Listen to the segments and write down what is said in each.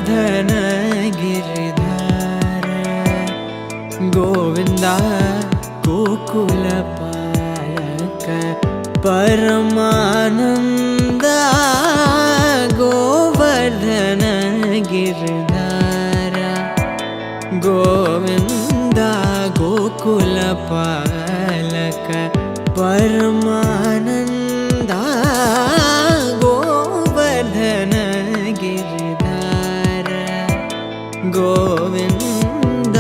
ಗೋವರ್ಧನ ಗಿರಿಧರ ಗೋವಿಂದ ಗೋಕುಲ ಪಾಲಕ ಪರಮಾನಂದ ಗೋವರ್ಧನ ಗಿರಿಧರ ಗೋವಿಂದ ಗೋಕುಲ ಪಾಲಕ ಪರಮಾನಂದ ಗೋವರ್ಧನ ಗಿರಿಧರ ಗೋವಿಂದ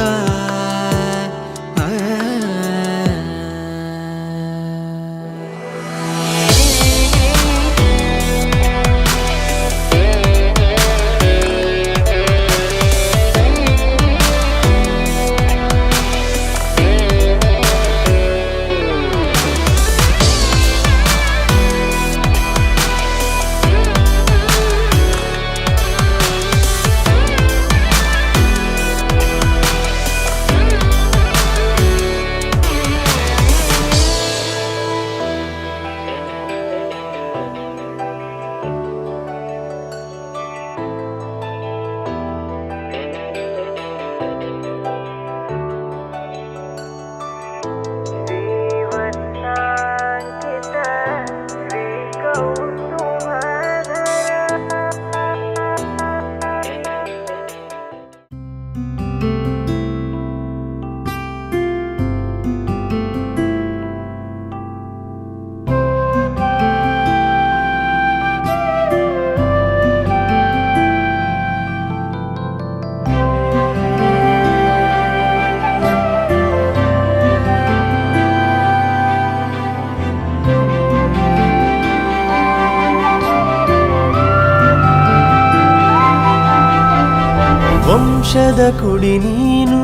ವಂಶದ ಕುಡಿ ನೀನು,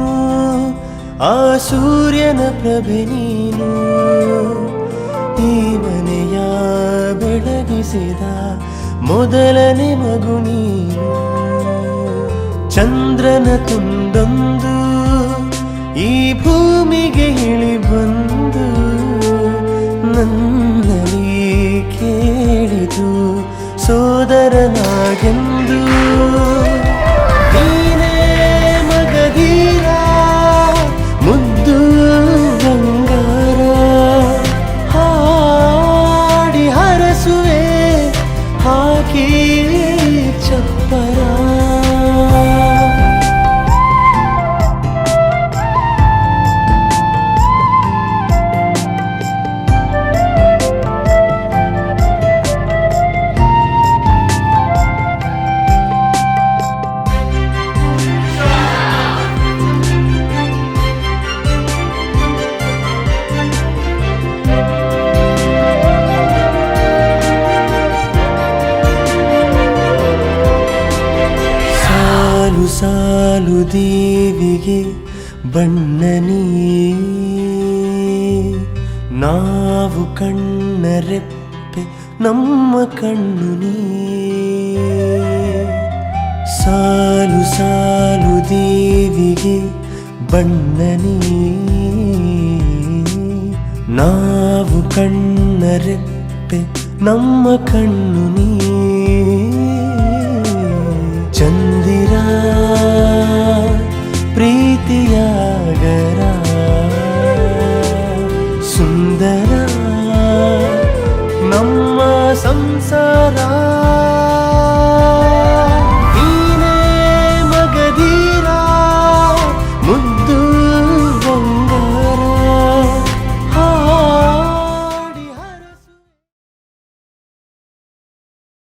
ಆ ಸೂರ್ಯನ ಪ್ರಭೆ ನೀನು, ಈ ಮನೆಯ ಬೆಳಗಿಸಿದ ಮೊದಲನೇ ಮಗು ನೀನು. ಚಂದ್ರನ ತುಂಡೊಂದು ಈ ಭೂಮಿಗೆ ಇಳಿ ಬಂದು ನನ್ನಲ್ಲಿ ಕೇಳಿತು ಸೋದರನಾಗೆಂದು. ಮಗಧೀರ ಮುದ್ದು ಬಂಗಾರ ಹಾಡಿ ಹರಸುವೆ ಹಾಕಿ ಚಪ್ಪರ. ಸಾಲು ದೇವಿಗೆ ಬಣ್ಣನೀ, ನಾವು ಕಣ್ಣರೆಪ್ಪೆ ನಮ್ಮ ಕಣ್ಣು ನೀ. ಸಾಲು ಸಾಲು ದೇವಿಗೆ ಬಣ್ಣನೀ, ನಾವು ಕಣ್ಣರೆಪ್ಪೆ ನಮ್ಮ ಕಣ್ಣು ನೀ. ಚಂದಿರ ಪ್ರೀತಿಯಾಗರ